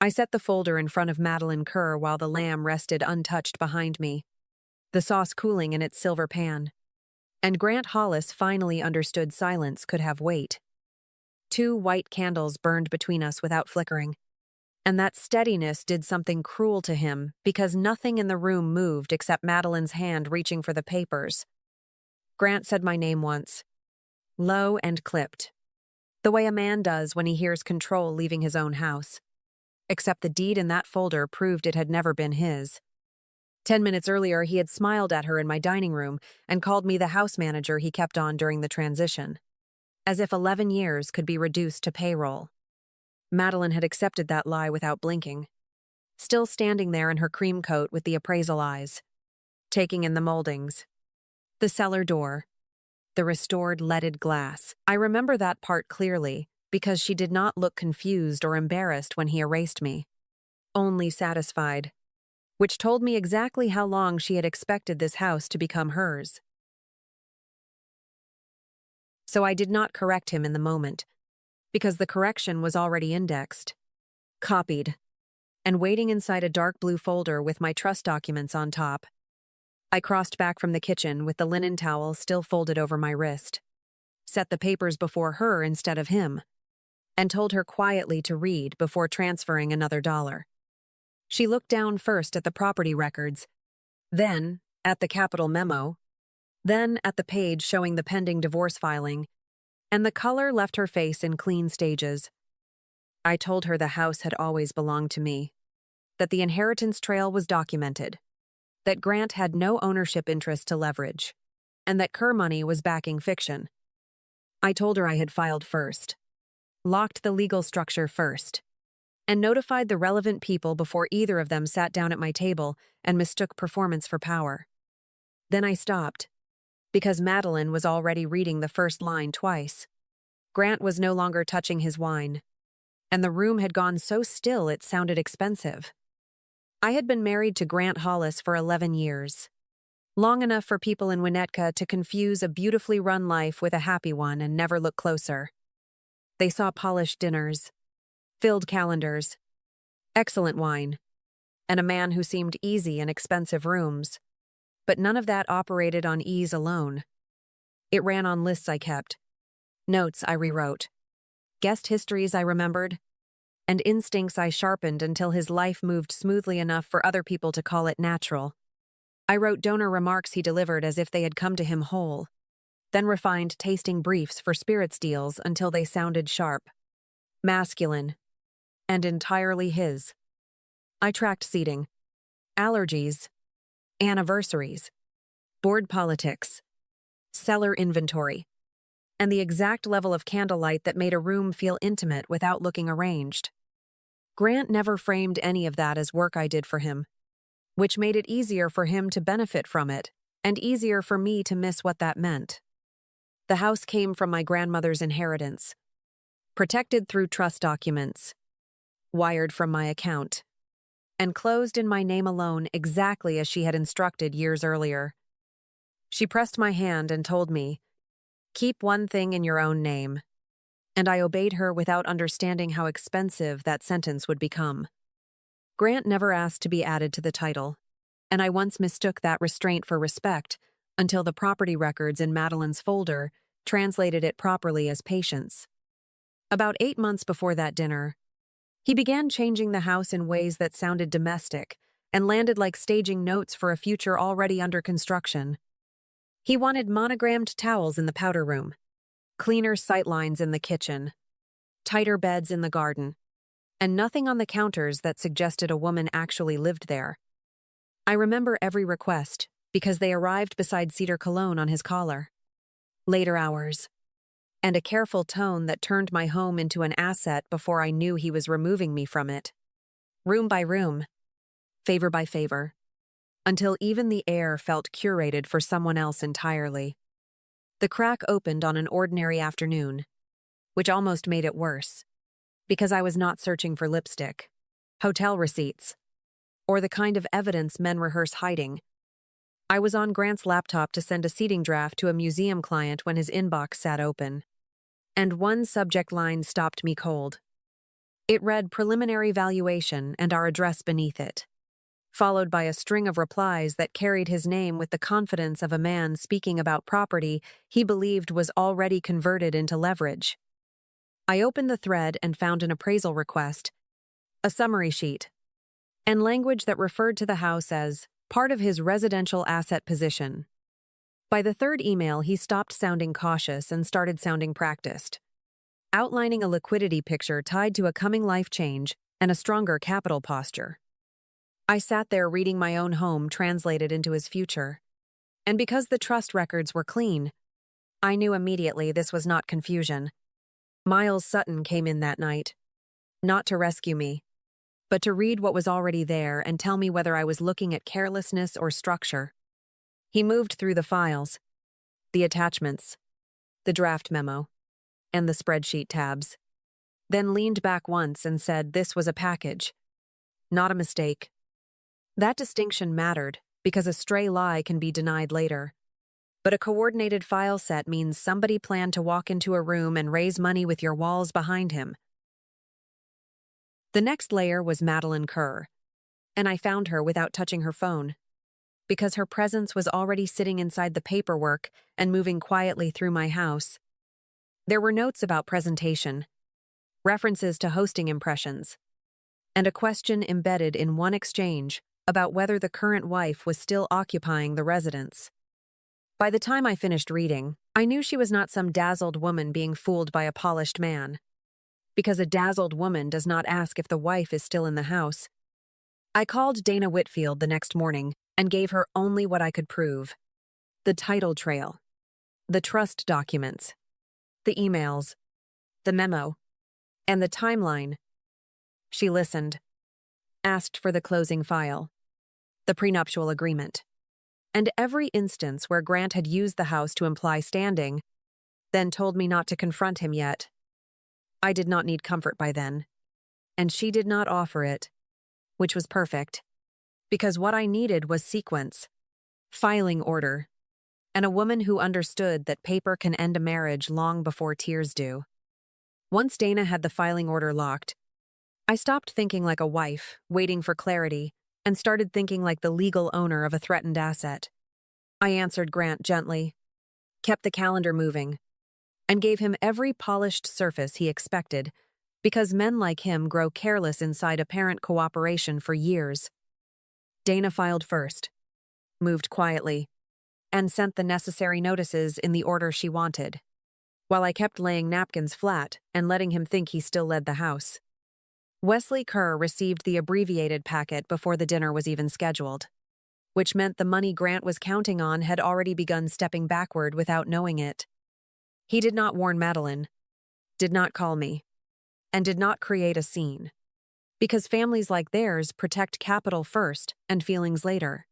I set the folder in front of Madeline Kerr while the lamb rested untouched behind me, the sauce cooling in its silver pan. And Grant Hollis finally understood silence could have weight. 2 white candles burned between us without flickering. And that steadiness did something cruel to him because nothing in the room moved except Madeline's hand reaching for the papers. Grant said my name once, low and clipped, the way a man does when he hears control leaving his own house. Except the deed in that folder proved it had never been his. 10 minutes earlier, he had smiled at her in my dining room and called me the house manager he kept on during the transition, as if 11 years could be reduced to payroll. Madeline had accepted that lie without blinking, still standing there in her cream coat with the appraisal eyes, taking in the moldings, the cellar door, the restored leaded glass. I remember that part clearly because she did not look confused or embarrassed when he erased me, only satisfied, which told me exactly how long she had expected this house to become hers. So I did not correct him in the moment, because the correction was already indexed, copied, and waiting inside a dark blue folder with my trust documents on top. I crossed back from the kitchen with the linen towel still folded over my wrist, set the papers before her instead of him, and told her quietly to read before transferring another $1. She looked down first at the property records, then at the capital memo, then at the page showing the pending divorce filing, and the color left her face in clean stages. I told her the house had always belonged to me, that the inheritance trail was documented, that Grant had no ownership interest to leverage, and that Kerr money was backing fiction. I told her I had filed first, locked the legal structure first, and notified the relevant people before either of them sat down at my table and mistook performance for power. Then I stopped, because Madeline was already reading the first line twice. Grant was no longer touching his wine, and the room had gone so still it sounded expensive. I had been married to Grant Hollis for 11 years, long enough for people in Winnetka to confuse a beautifully run life with a happy one and never look closer. They saw polished dinners, filled calendars, excellent wine, and a man who seemed easy in expensive rooms. But none of that operated on ease alone. It ran on lists I kept, notes I rewrote, guest histories I remembered, and instincts I sharpened until his life moved smoothly enough for other people to call it natural. I wrote donor remarks he delivered as if they had come to him whole, then refined tasting briefs for spirits deals until they sounded sharp, masculine, and entirely his. I tracked seating, allergies, anniversaries, board politics, cellar inventory, and the exact level of candlelight that made a room feel intimate without looking arranged. Grant never framed any of that as work I did for him, which made it easier for him to benefit from it and easier for me to miss what that meant. The house came from my grandmother's inheritance, protected through trust documents, wired from my account, and closed in my name alone exactly as she had instructed years earlier. She pressed my hand and told me, "Keep one thing in your own name," and I obeyed her without understanding how expensive that sentence would become. Grant never asked to be added to the title, and I once mistook that restraint for respect until the property records in Madeline's folder translated it properly as patience. About 8 months before that dinner, he began changing the house in ways that sounded domestic and landed like staging notes for a future already under construction. He wanted monogrammed towels in the powder room, cleaner sightlines in the kitchen, tighter beds in the garden, and nothing on the counters that suggested a woman actually lived there. I remember every request because they arrived beside cedar cologne on his collar. Later hours, and a careful tone that turned my home into an asset before I knew he was removing me from it. Room by room, favor by favor, until even the air felt curated for someone else entirely. The crack opened on an ordinary afternoon, which almost made it worse, because I was not searching for lipstick, hotel receipts, or the kind of evidence men rehearse hiding. I was on Grant's laptop to send a seating draft to a museum client when his inbox sat open. And one subject line stopped me cold. It read preliminary valuation and our address beneath it, followed by a string of replies that carried his name with the confidence of a man speaking about property he believed was already converted into leverage. I opened the thread and found an appraisal request, a summary sheet, and language that referred to the house as part of his residential asset position. By the third email, he stopped sounding cautious and started sounding practiced, outlining a liquidity picture tied to a coming life change and a stronger capital posture. I sat there reading my own home translated into his future. And because the trust records were clean, I knew immediately this was not confusion. Miles Sutton came in that night, not to rescue me, but to read what was already there and tell me whether I was looking at carelessness or structure. He moved through the files, the attachments, the draft memo, and the spreadsheet tabs, then leaned back once and said this was a package, not a mistake. That distinction mattered because a stray lie can be denied later. But a coordinated file set means somebody planned to walk into a room and raise money with your walls behind him. The next layer was Madeline Kerr, and I found her without touching her phone, because her presence was already sitting inside the paperwork and moving quietly through my house. There were notes about presentation, references to hosting impressions, and a question embedded in one exchange about whether the current wife was still occupying the residence. By the time I finished reading, I knew she was not some dazzled woman being fooled by a polished man, because a dazzled woman does not ask if the wife is still in the house. I called Dana Whitfield the next morning and gave her only what I could prove: the title trail, the trust documents, the emails, the memo, and the timeline. She listened, asked for the closing file, the prenuptial agreement, and every instance where Grant had used the house to imply standing, then told me not to confront him yet. I did not need comfort by then, and she did not offer it, which was perfect, because what I needed was sequence, filing order, and a woman who understood that paper can end a marriage long before tears do. Once Dana had the filing order locked, I stopped thinking like a wife, waiting for clarity, and started thinking like the legal owner of a threatened asset. I answered Grant gently, kept the calendar moving, and gave him every polished surface he expected, because men like him grow careless inside apparent cooperation for years. Dana filed first, moved quietly, and sent the necessary notices in the order she wanted, while I kept laying napkins flat and letting him think he still led the house. Wesley Kerr received the abbreviated packet before the dinner was even scheduled, which meant the money Grant was counting on had already begun stepping backward without knowing it. He did not warn Madeline, did not call me, and did not create a scene, because families like theirs protect capital first and feelings later.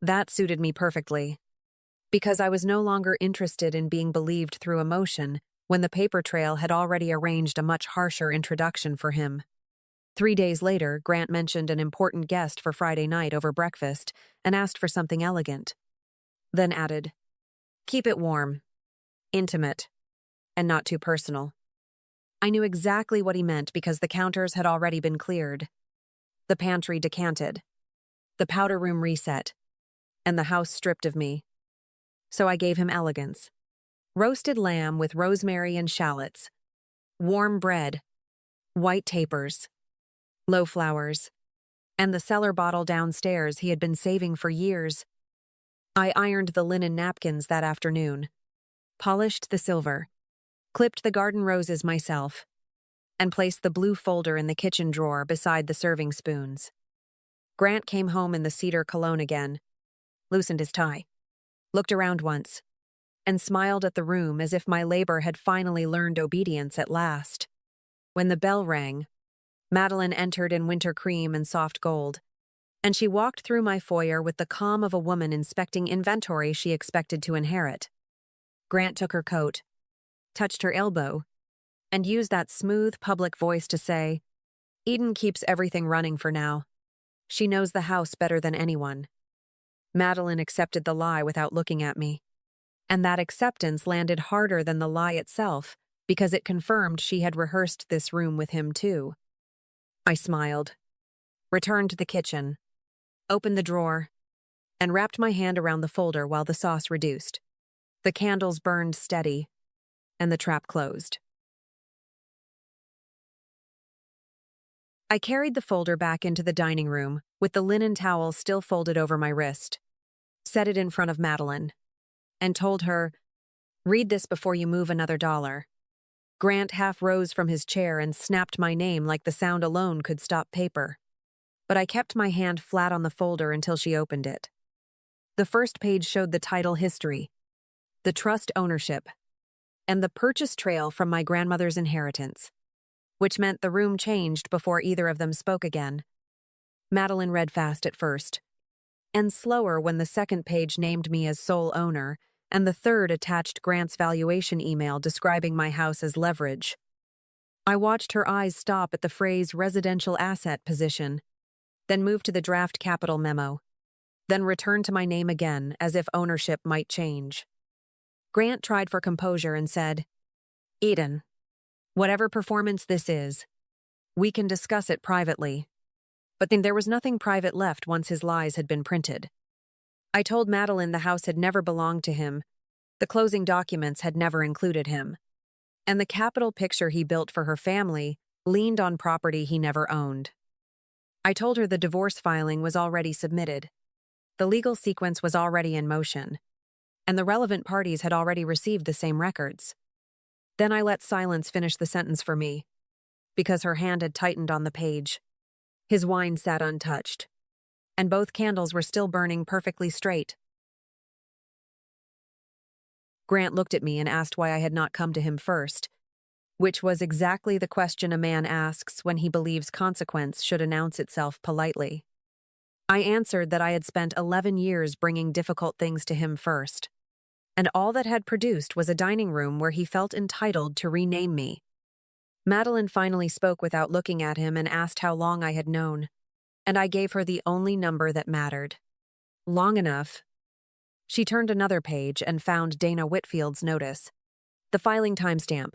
That suited me perfectly, because I was no longer interested in being believed through emotion when the paper trail had already arranged a much harsher introduction for him. 3 days later, Grant mentioned an important guest for Friday night over breakfast and asked for something elegant. Then added, "Keep it warm, intimate, and not too personal." I knew exactly what he meant because the counters had already been cleared, the pantry decanted, the powder room reset, and the house stripped of me. So I gave him elegance. Roasted lamb with rosemary and shallots, warm bread, white tapers, low flowers, and the cellar bottle downstairs he had been saving for years. I ironed the linen napkins that afternoon, polished the silver, clipped the garden roses myself, and placed the blue folder in the kitchen drawer beside the serving spoons. Grant came home in the cedar cologne again, loosened his tie, looked around once, and smiled at the room as if my labor had finally learned obedience at last. When the bell rang, Madeline entered in winter cream and soft gold, and she walked through my foyer with the calm of a woman inspecting inventory she expected to inherit. Grant took her coat, touched her elbow, and used that smooth public voice to say, "Eden keeps everything running for now. She knows the house better than anyone." Madeline accepted the lie without looking at me, and that acceptance landed harder than the lie itself because it confirmed she had rehearsed this room with him too. I smiled, returned to the kitchen, opened the drawer, and wrapped my hand around the folder while the sauce reduced. The candles burned steady, and the trap closed. I carried the folder back into the dining room, with the linen towel still folded over my wrist, set it in front of Madeline, and told her, "Read this before you move another dollar." Grant half rose from his chair and snapped my name like the sound alone could stop paper. But I kept my hand flat on the folder until she opened it. The first page showed the title history, the trust ownership, and the purchase trail from my grandmother's inheritance, which meant the room changed before either of them spoke again. Madeline read fast at first, and slower when the second page named me as sole owner, and the third attached Grant's valuation email describing my house as leverage. I watched her eyes stop at the phrase residential asset position, then move to the draft capital memo, then return to my name again as if ownership might change. Grant tried for composure and said, "Eden, whatever performance this is, we can discuss it privately." But then there was nothing private left once his lies had been printed. I told Madeline the house had never belonged to him, the closing documents had never included him, and the capital picture he built for her family leaned on property he never owned. I told her the divorce filing was already submitted, the legal sequence was already in motion, and the relevant parties had already received the same records. Then I let silence finish the sentence for me, because her hand had tightened on the page. His wine sat untouched, and both candles were still burning perfectly straight. Grant looked at me and asked why I had not come to him first, which was exactly the question a man asks when he believes consequence should announce itself politely. I answered that I had spent 11 years bringing difficult things to him first, and all that had produced was a dining room where he felt entitled to rename me. Madeline finally spoke without looking at him and asked how long I had known, and I gave her the only number that mattered. Long enough. She turned another page and found Dana Whitfield's notice, the filing timestamp,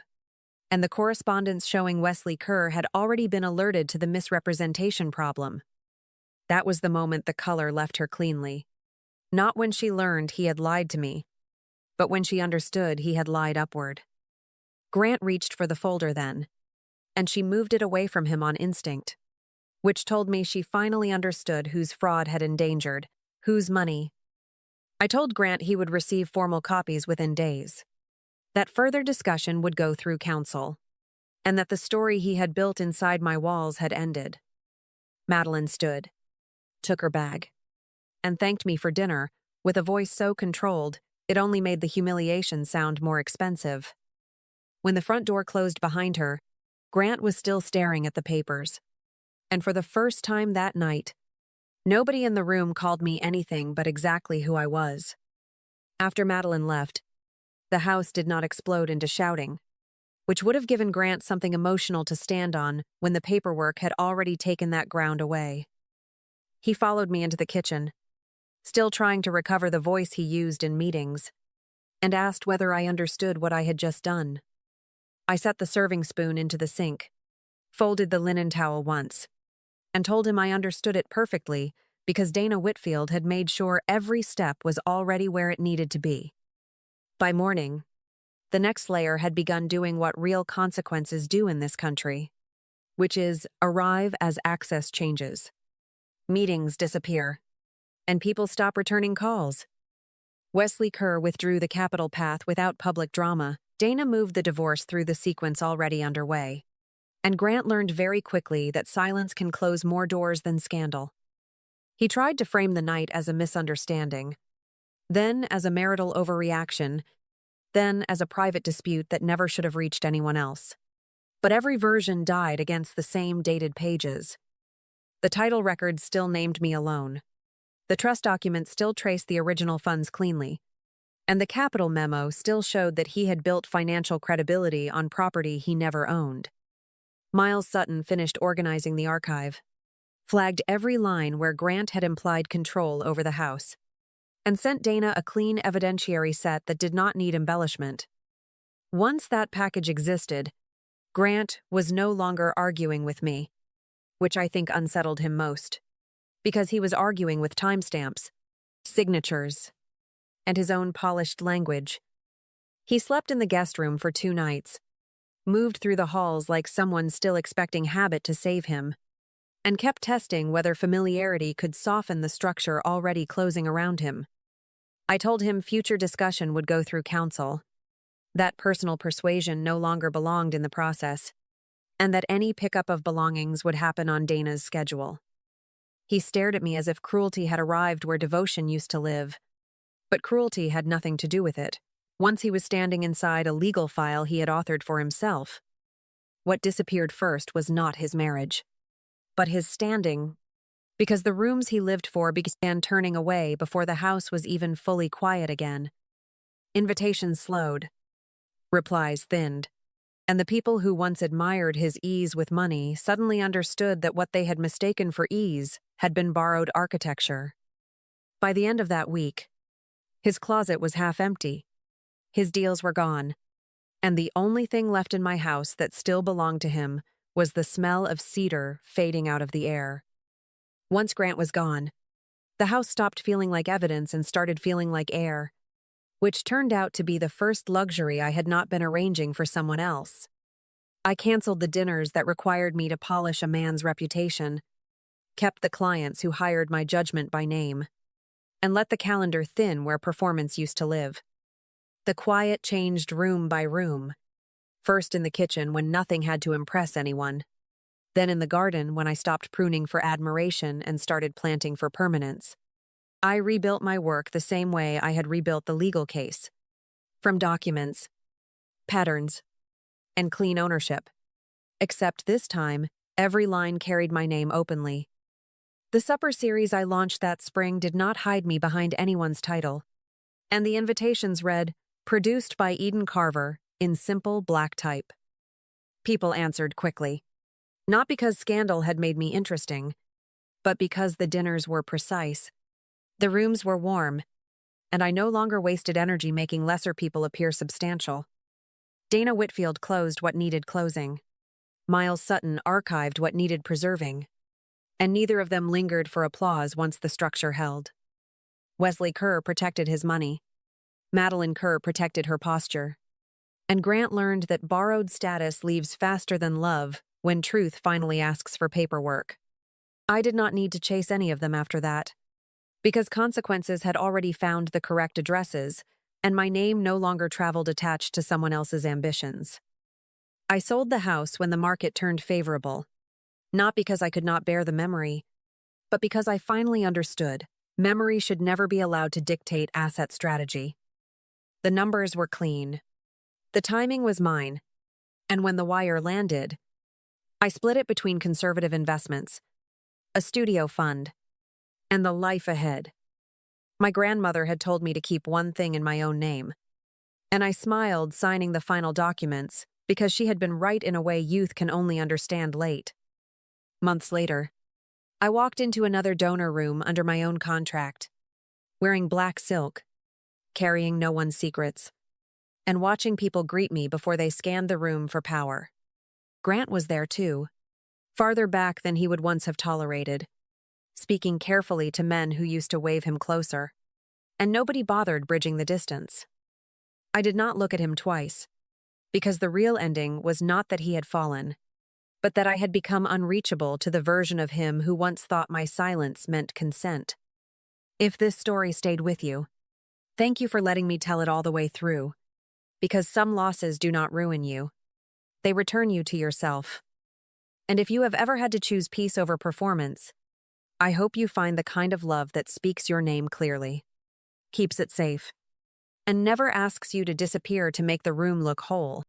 and the correspondence showing Wesley Kerr had already been alerted to the misrepresentation problem. That was the moment the color left her cleanly. Not when she learned he had lied to me, but when she understood he had lied upward. Grant reached for the folder then, and she moved it away from him on instinct, which told me she finally understood whose fraud had endangered, whose money. I told Grant he would receive formal copies within days, that further discussion would go through counsel, and that the story he had built inside my walls had ended. Madeline stood, took her bag, and thanked me for dinner with a voice so controlled it only made the humiliation sound more expensive. When the front door closed behind her, Grant was still staring at the papers, and for the first time that night, nobody in the room called me anything but exactly who I was. After Madeline left, the house did not explode into shouting, which would have given Grant something emotional to stand on when the paperwork had already taken that ground away. He followed me into the kitchen, still trying to recover the voice he used in meetings, and asked whether I understood what I had just done. I set the serving spoon into the sink, folded the linen towel once, and told him I understood it perfectly because Dana Whitfield had made sure every step was already where it needed to be. By morning, the next layer had begun doing what real consequences do in this country, which is arrive as access changes. Meetings disappear, and people stop returning calls. Wesley Kerr withdrew the capital path without public drama. Dana moved the divorce through the sequence already underway, and Grant learned very quickly that silence can close more doors than scandal. He tried to frame the night as a misunderstanding, then as a marital overreaction, then as a private dispute that never should have reached anyone else. But every version died against the same dated pages. The title record still named me alone. The trust documents still traced the original funds cleanly, and the capital memo still showed that he had built financial credibility on property he never owned. Miles Sutton finished organizing the archive, flagged every line where Grant had implied control over the house, and sent Dana a clean evidentiary set that did not need embellishment. Once that package existed, Grant was no longer arguing with me. which I think unsettled him most, because he was arguing with timestamps, signatures, and his own polished language. He slept in the guest room for 2 nights, moved through the halls like someone still expecting habit to save him, and kept testing whether familiarity could soften the structure already closing around him. I told him future discussion would go through counsel, that personal persuasion no longer belonged in the process, and that any pickup of belongings would happen on Dana's schedule. He stared at me as if cruelty had arrived where devotion used to live, but cruelty had nothing to do with it. Once he was standing inside a legal file he had authored for himself. What disappeared first was not his marriage, but his standing, because the rooms he lived for began turning away before the house was even fully quiet again. Invitations slowed, replies thinned, and the people who once admired his ease with money suddenly understood that what they had mistaken for ease had been borrowed architecture. By the end of that week, his closet was half empty. His deals were gone, and the only thing left in my house that still belonged to him was the smell of cedar fading out of the air. Once Grant was gone, the house stopped feeling like evidence and started feeling like air, which turned out to be the first luxury I had not been arranging for someone else. I canceled the dinners that required me to polish a man's reputation, kept the clients who hired my judgment by name, and let the calendar thin where performance used to live. The quiet changed room by room, first in the kitchen when nothing had to impress anyone, then in the garden when I stopped pruning for admiration and started planting for permanence. I rebuilt my work the same way I had rebuilt the legal case, from documents, patterns, and clean ownership. Except this time, every line carried my name openly. The supper series I launched that spring did not hide me behind anyone's title, and the invitations read, "Produced by Eden Carver," in simple black type. People answered quickly, not because scandal had made me interesting, but because the dinners were precise. The rooms were warm, and I no longer wasted energy making lesser people appear substantial. Dana Whitfield closed what needed closing. Miles Sutton archived what needed preserving, and neither of them lingered for applause once the structure held. Wesley Kerr protected his money. Madeline Kerr protected her posture. And Grant learned that borrowed status leaves faster than love when truth finally asks for paperwork. I did not need to chase any of them after that, because consequences had already found the correct addresses, and my name no longer traveled attached to someone else's ambitions. I sold the house when the market turned favorable, not because I could not bear the memory, but because I finally understood memory should never be allowed to dictate asset strategy. The numbers were clean. The timing was mine, and when the wire landed, I split it between conservative investments, a studio fund, and the life ahead. My grandmother had told me to keep one thing in my own name, and I smiled signing the final documents because she had been right in a way youth can only understand late. Months later, I walked into another donor room under my own contract, wearing black silk, carrying no one's secrets, and watching people greet me before they scanned the room for power. Grant was there too, farther back than he would once have tolerated, speaking carefully to men who used to wave him closer, and nobody bothered bridging the distance. I did not look at him twice, because the real ending was not that he had fallen, but that I had become unreachable to the version of him who once thought my silence meant consent. If this story stayed with you, thank you for letting me tell it all the way through, because some losses do not ruin you. They return you to yourself. And if you have ever had to choose peace over performance, I hope you find the kind of love that speaks your name clearly, keeps it safe, and never asks you to disappear to make the room look whole.